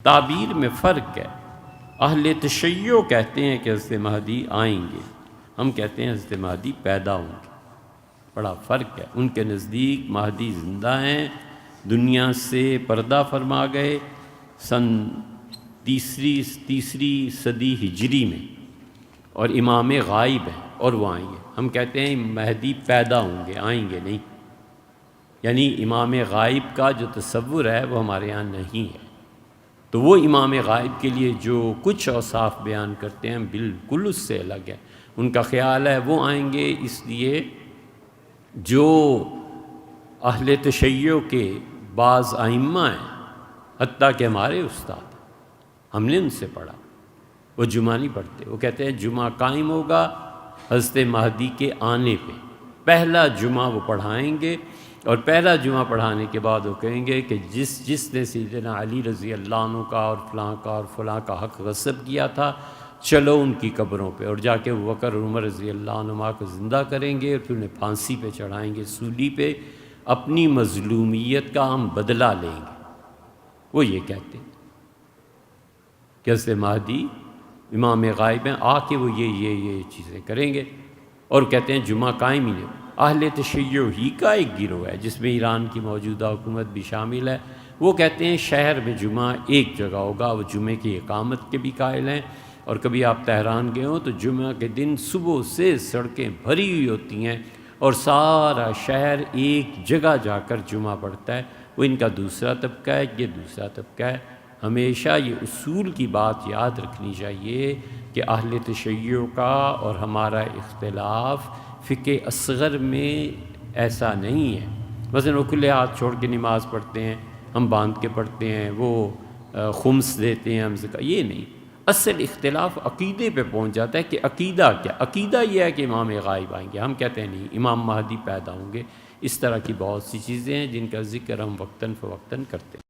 تعبیر میں فرق ہے۔ اہل تشیع کہتے ہیں کہ حضرت مہدی آئیں گے، ہم کہتے ہیں حضرت مہدی پیدا ہوں گے، بڑا فرق ہے۔ ان کے نزدیک مہدی زندہ ہیں، دنیا سے پردہ فرما گئے سن تیسری صدی ہجری میں، اور امام غائب ہیں اور وہ آئیں گے۔ ہم کہتے ہیں مہدی پیدا ہوں گے، آئیں گے نہیں، یعنی امام غائب کا جو تصور ہے وہ ہمارے ہاں نہیں ہے۔ تو وہ امام غائب کے لیے جو کچھ اوصاف بیان کرتے ہیں بالکل اس سے الگ ہے۔ ان کا خیال ہے وہ آئیں گے، اس لیے جو اہل تشیع کے بعض ائمہ ہیں، حتیٰ کہ ہمارے استاد، ہم نے ان سے پڑھا، وہ جمعہ نہیں پڑھتے۔ وہ کہتے ہیں جمعہ قائم ہوگا حضرت مہدی کے آنے پہ، پہلا جمعہ وہ پڑھائیں گے، اور پہلا جمعہ پڑھانے کے بعد وہ کہیں گے کہ جس نے سیدنا علی رضی اللہ عنہ کا اور فلاں کا اور فلاں کا حق غصب کیا تھا، چلو ان کی قبروں پہ، اور جا کے بکر اور عمر رضی اللہ عنہما کو زندہ کریں گے، اور پھر انہیں پھانسی پہ چڑھائیں گے، سولی پہ، اپنی مظلومیت کا ہم بدلہ لیں گے۔ وہ یہ کہتے ہیں کہ حضرت مہدی امام غائب ہیں، آ کے وہ یہ چیزیں کریں گے، اور کہتے ہیں جمعہ قائم ہی نہیں۔ اہل تشیع ہی کا ایک گروہ ہے جس میں ایران کی موجودہ حکومت بھی شامل ہے، وہ کہتے ہیں شہر میں جمعہ ایک جگہ ہوگا، وہ جمعے کی اقامت کے بھی قائل ہیں۔ اور کبھی آپ تہران گئے ہوں تو جمعہ کے دن صبح سے سڑکیں بھری ہوئی ہوتی ہیں، اور سارا شہر ایک جگہ جا کر جمعہ پڑھتا ہے۔ وہ ان کا دوسرا طبقہ ہے، یہ دوسرا طبقہ ہے۔ ہمیشہ یہ اصول کی بات یاد رکھنی چاہیے کہ اہل تشیع کا اور ہمارا اختلاف فقہ اصغر میں ایسا نہیں ہے۔ مثلا وہ کھلے ہاتھ چھوڑ کے نماز پڑھتے ہیں، ہم باندھ کے پڑھتے ہیں، وہ خمس دیتے ہیں، ہم زکوٰۃ، یہ نہیں۔ اصل اختلاف عقیدے پہ پہنچ جاتا ہے کہ عقیدہ کیا؟ عقیدہ یہ ہے کہ امام غائب آئیں گے، ہم کہتے ہیں نہیں، امام مہدی پیدا ہوں گے۔ اس طرح کی بہت سی چیزیں ہیں جن کا ذکر ہم وقتاً فوقتاً کرتے ہیں۔